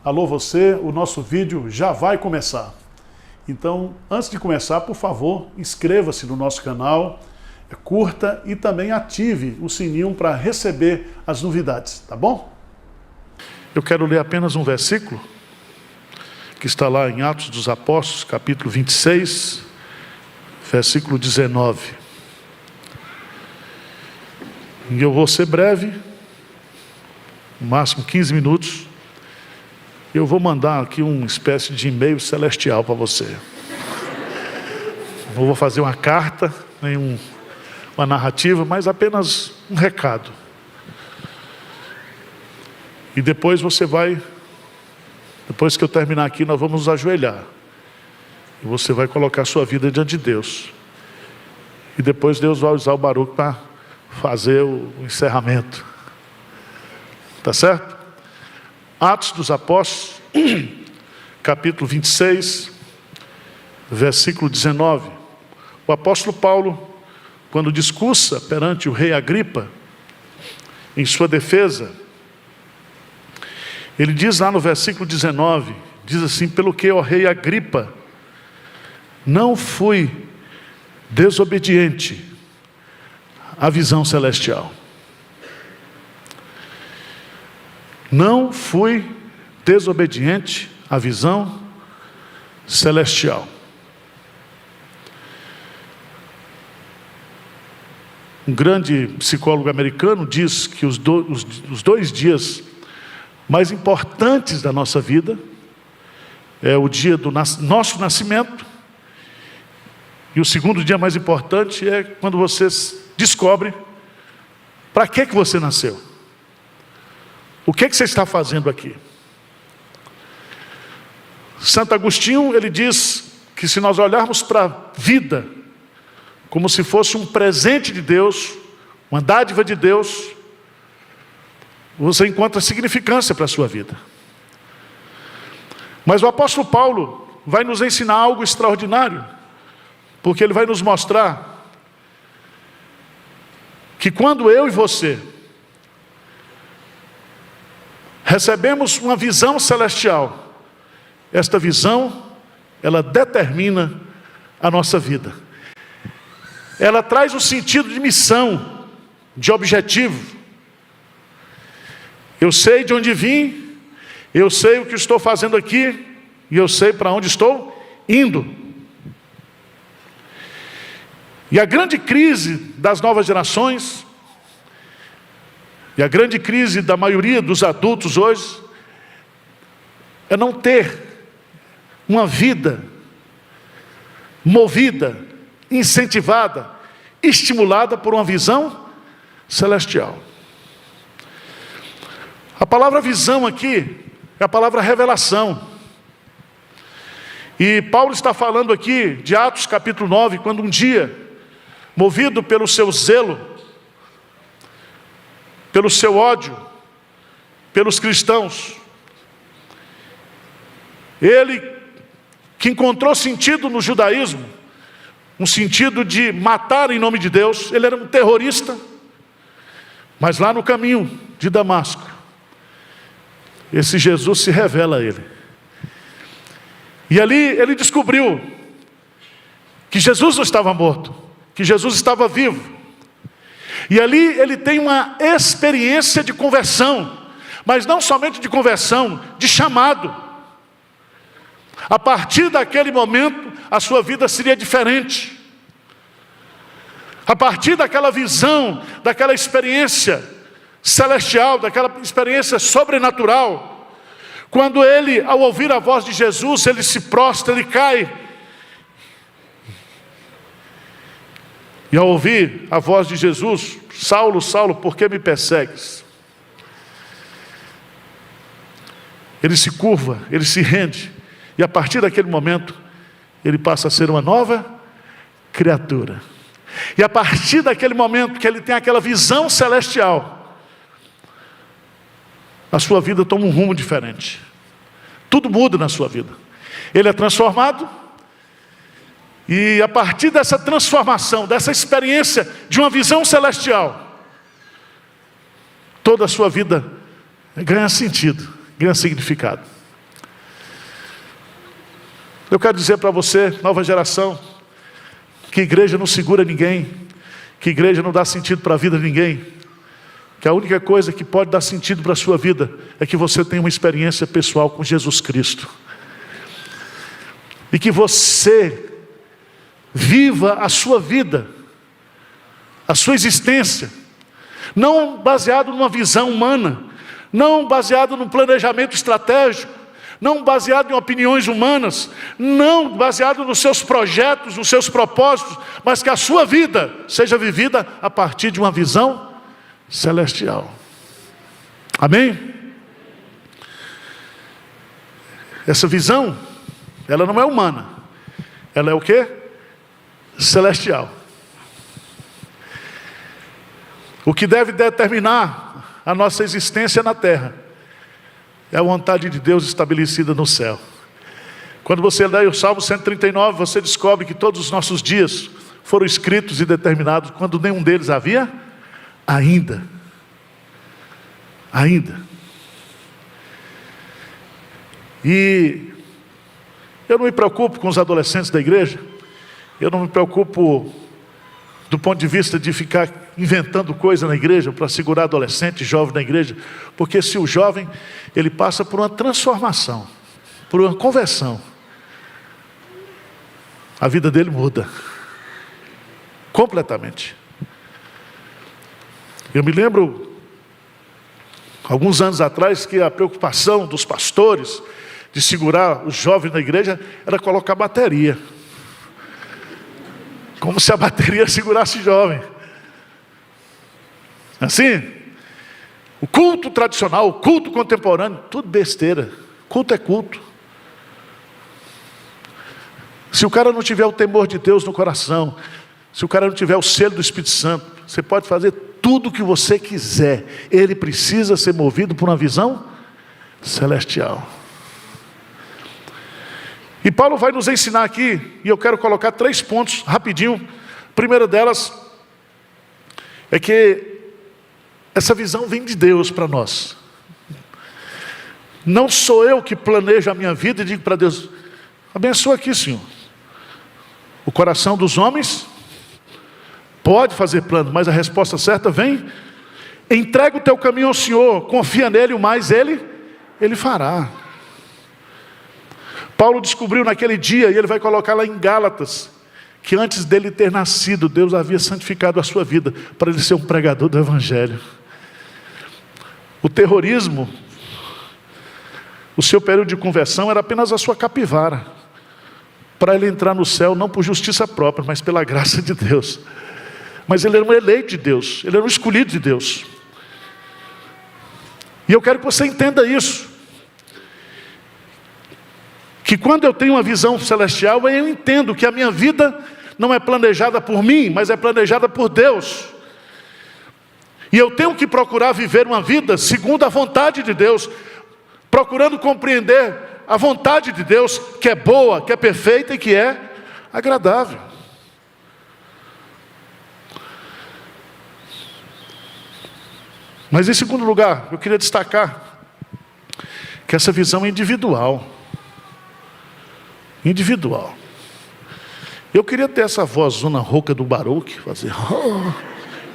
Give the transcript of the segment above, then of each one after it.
Alô você, o nosso vídeo já vai começar. Então, antes de começar, por favor, inscreva-se no nosso canal, curta e também ative o sininho para receber as novidades, tá bom? Eu quero ler apenas um versículo, que está lá em Atos dos Apóstolos, capítulo 26, versículo 19. E eu vou ser breve, no máximo 15 minutos. Eu vou mandar aqui uma espécie de e-mail celestial para você. Não vou fazer uma carta, nem uma narrativa, mas apenas um recado. E depois você vai, depois que eu terminar aqui, nós vamos nos ajoelhar. E você vai colocar a sua vida diante de Deus. E depois Deus vai usar o Baruch para fazer o encerramento. Tá certo? Atos dos Apóstolos, capítulo 26, versículo 19. O apóstolo Paulo, quando discursa perante o rei Agripa, em sua defesa, ele diz lá no versículo 19, diz assim: pelo que, ó rei Agripa, não fui desobediente à visão celestial. Não fui desobediente à visão celestial. Um grande psicólogo americano diz que os dois dias mais importantes da nossa vida é o dia do nosso nascimento, e o segundo dia mais importante é quando você descobre para que você nasceu. O que você está fazendo aqui? Santo Agostinho, ele diz que se nós olharmos para a vida como se fosse um presente de Deus, uma dádiva de Deus, você encontra significância para a sua vida. Mas o apóstolo Paulo vai nos ensinar algo extraordinário, porque ele vai nos mostrar que quando eu e você recebemos uma visão celestial, esta visão, ela determina a nossa vida. Ela traz um sentido de missão, de objetivo. Eu sei de onde vim, eu sei o que estou fazendo aqui, e eu sei para onde estou indo. E a grande crise das novas gerações, e a grande crise da maioria dos adultos hoje, é não ter uma vida movida, incentivada, estimulada por uma visão celestial. A palavra visão aqui é a palavra revelação. E Paulo está falando aqui de Atos capítulo 9, quando um dia, movido pelo seu zelo, pelo seu ódio, pelos cristãos, ele que encontrou sentido no judaísmo, um sentido de matar em nome de Deus, ele era um terrorista, mas lá no caminho de Damasco, esse Jesus se revela a ele. E ali ele descobriu que Jesus não estava morto, que Jesus estava vivo. E ali ele tem uma experiência de conversão, mas não somente de conversão, de chamado. A partir daquele momento, a sua vida seria diferente. A partir daquela visão, daquela experiência celestial, daquela experiência sobrenatural, quando ele, ao ouvir a voz de Jesus, ele se prostra, ele cai. E ao ouvir a voz de Jesus: Saulo, Saulo, por que me persegues? Ele se curva, ele se rende. E a partir daquele momento, ele passa a ser uma nova criatura. E a partir daquele momento que ele tem aquela visão celestial, a sua vida toma um rumo diferente. Tudo muda na sua vida. Ele é transformado. E a partir dessa transformação, dessa experiência de uma visão celestial, toda a sua vida ganha sentido, ganha significado. Eu quero dizer para você, nova geração, que igreja não segura ninguém, que igreja não dá sentido para a vida de ninguém, que a única coisa que pode dar sentido para a sua vida é que você tenha uma experiência pessoal com Jesus Cristo. E que você viva a sua vida, a sua existência, não baseado numa visão humana, não baseado num planejamento estratégico, não baseado em opiniões humanas, não baseado nos seus projetos, nos seus propósitos, mas que a sua vida seja vivida a partir de uma visão celestial. Amém? Essa visão, ela não é humana, ela é o quê? Celestial. O que deve determinar a nossa existência na terra é a vontade de Deus estabelecida no céu. Quando você lê o Salmo 139, você descobre que todos os nossos dias foram escritos e determinados, quando nenhum deles havia ainda. E eu não me preocupo com os adolescentes da igreja, eu não me preocupo do ponto de vista de ficar inventando coisa na igreja para segurar adolescente, jovem na igreja, porque se o jovem, ele passa por uma transformação, por uma conversão, a vida dele muda completamente. Eu me lembro, alguns anos atrás, que a preocupação dos pastores de segurar os jovens na igreja era colocar bateria, como se a bateria segurasse jovem. Assim, o culto tradicional, o culto contemporâneo, tudo besteira. Culto é culto. Se o cara não tiver o temor de Deus no coração, se o cara não tiver o selo do Espírito Santo, você pode fazer tudo o que você quiser, ele precisa ser movido por uma visão celestial. E Paulo vai nos ensinar aqui, e eu quero colocar 3 pontos rapidinho. A primeira delas é que essa visão vem de Deus para nós. Não sou eu que planejo a minha vida e digo para Deus: abençoa aqui, Senhor. O coração dos homens pode fazer plano, mas a resposta certa vem: entrega o teu caminho ao Senhor, confia nele, o mais ele fará. Paulo descobriu naquele dia, e ele vai colocar lá em Gálatas, que antes dele ter nascido, Deus havia santificado a sua vida, para ele ser um pregador do Evangelho. O terrorismo, o seu período de conversão era apenas a sua capivara, para ele entrar no céu, não por justiça própria, mas pela graça de Deus. Mas ele era um eleito de Deus, ele era um escolhido de Deus. E eu quero que você entenda isso, que quando eu tenho uma visão celestial, eu entendo que a minha vida não é planejada por mim, mas é planejada por Deus. E eu tenho que procurar viver uma vida segundo a vontade de Deus, procurando compreender a vontade de Deus, que é boa, que é perfeita e que é agradável. Mas em segundo lugar, eu queria destacar que essa visão é individual. Eu queria ter essa vozona rouca do Baruque, fazer,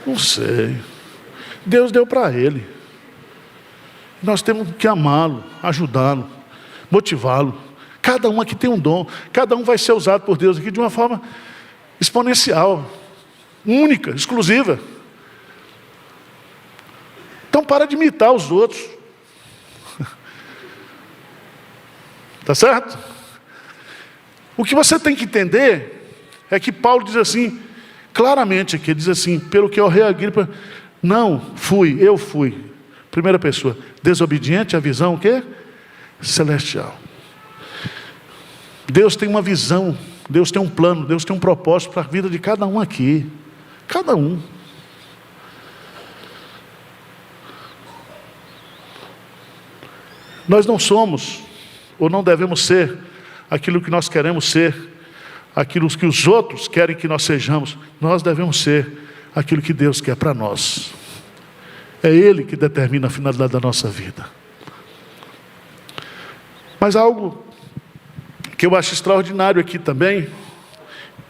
não sei. Deus deu para ele. Nós temos que amá-lo, ajudá-lo, motivá-lo. Cada um aqui tem um dom, cada um vai ser usado por Deus aqui de uma forma exponencial, única, exclusiva. Então para de imitar os outros. Tá certo? O que você tem que entender é que Paulo diz assim, claramente aqui, diz assim: pelo que o rei Agripa, eu fui, primeira pessoa, desobediente à visão o quê? Celestial. Deus tem uma visão, Deus tem um plano, Deus tem um propósito para a vida de cada um aqui. Cada um. Nós não somos, ou não devemos ser, aquilo que nós queremos ser, aquilo que os outros querem que nós sejamos. Nós devemos ser aquilo que Deus quer para nós. É Ele que determina a finalidade da nossa vida. Mas algo que eu acho extraordinário aqui também.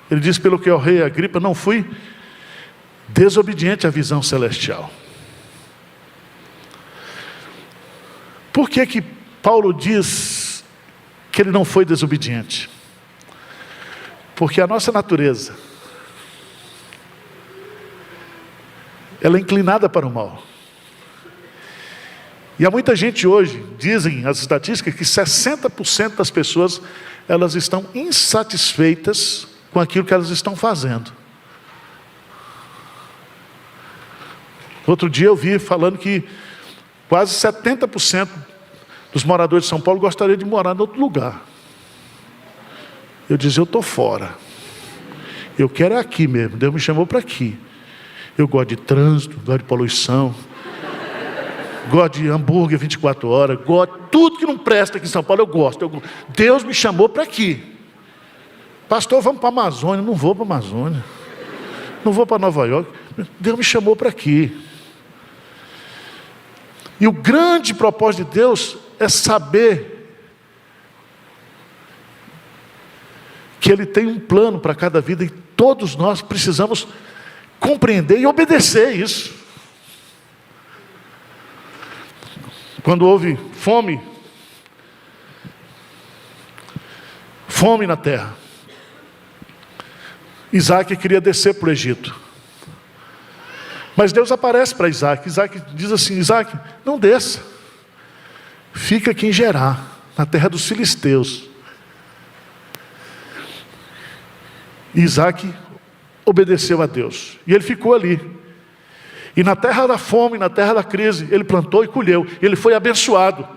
Ele diz: pelo que o rei Agripa, não fui desobediente à visão celestial. Por que que Paulo diz que ele não foi desobediente? Porque a nossa natureza, ela é inclinada para o mal. E há muita gente hoje, dizem as estatísticas, que 60% das pessoas, elas estão insatisfeitas com aquilo que elas estão fazendo. Outro dia eu vi falando que quase 70% dos moradores de São Paulo gostariam de morar em outro lugar. Eu dizia: eu estou fora. Eu quero é aqui mesmo. Deus me chamou para aqui. Eu gosto de trânsito, gosto de poluição, gosto de hambúrguer 24 horas, gosto de tudo que não presta aqui em São Paulo, eu gosto. Deus me chamou para aqui. Pastor, vamos para a Amazônia. Não vou para a Amazônia. Não vou para Nova York. Deus me chamou para aqui. E o grande propósito de Deus é saber que Ele tem um plano para cada vida e todos nós precisamos compreender e obedecer isso. Quando houve fome na terra, Isaac queria descer para o Egito. Mas Deus aparece para Isaac. Isaac diz assim: Isaac, não desça. Fica aqui em Gerar, na terra dos filisteus. Isaac obedeceu a Deus. E ele ficou ali. E na terra da fome, na terra da crise, ele plantou e colheu. E ele foi abençoado.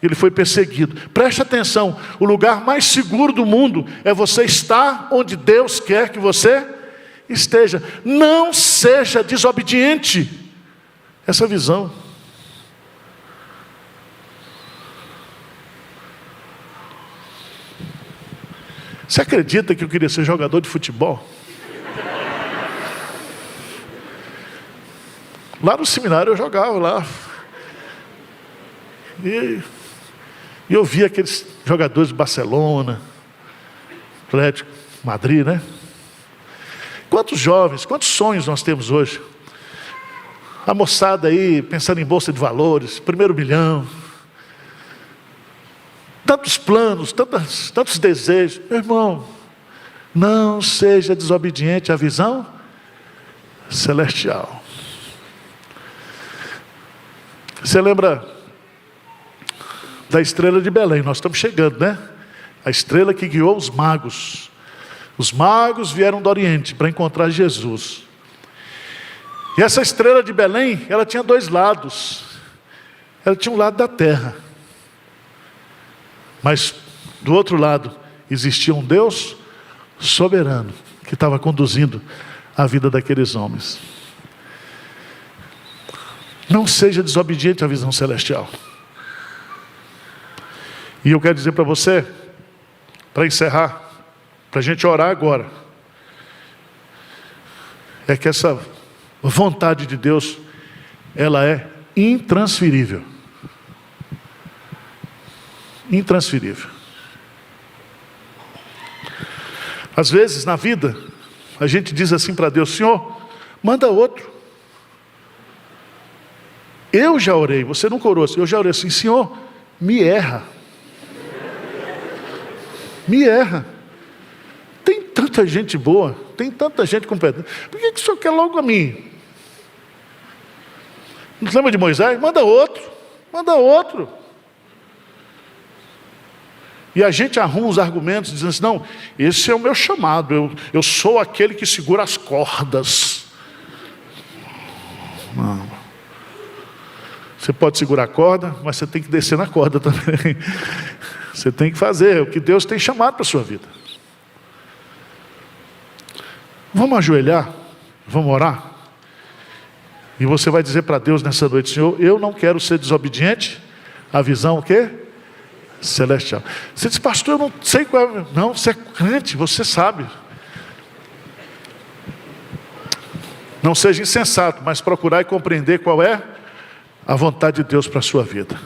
Ele foi perseguido. Preste atenção, o lugar mais seguro do mundo é você estar onde Deus quer que você esteja. Não seja desobediente. Essa visão. Você acredita que eu queria ser jogador de futebol? Lá no seminário eu jogava lá. E eu via aqueles jogadores de Barcelona, Atlético, Madrid, né? Quantos jovens, quantos sonhos nós temos hoje? A moçada aí pensando em bolsa de valores, primeiro milhão. Tantos planos, tantos desejos. Meu irmão, não seja desobediente à visão celestial. Você lembra da estrela de Belém? Nós estamos chegando, né? A estrela que guiou os magos. Os magos vieram do Oriente para encontrar Jesus. E essa estrela de Belém, ela tinha dois lados. Ela tinha um lado da terra. Mas do outro lado existia um Deus soberano que estava conduzindo a vida daqueles homens. Não seja desobediente à visão celestial. E eu quero dizer para você, para encerrar, para a gente orar agora, é que essa vontade de Deus, ela é intransferível. Intransferível. Às vezes na vida a gente diz assim para Deus: Senhor, manda outro. Eu já orei, você nunca orou assim. Eu já orei assim: Senhor, me erra. Me erra. Tem tanta gente boa, tem tanta gente competente. Por que o Senhor quer logo a mim? Não se lembra de Moisés? Manda outro. Manda outro. E a gente arruma os argumentos dizendo assim: não, esse é o meu chamado, eu sou aquele que segura as cordas. Não. Você pode segurar a corda, mas você tem que descer na corda também. Você tem que fazer o que Deus tem chamado para a sua vida. Vamos ajoelhar, vamos orar. E você vai dizer para Deus nessa noite: Senhor, eu não quero ser desobediente à visão o quê? Celestial. Você diz: pastor, eu não sei qual é. Não, você é crente, você sabe. Não seja insensato, mas procurar e compreender qual é a vontade de Deus para a sua vida.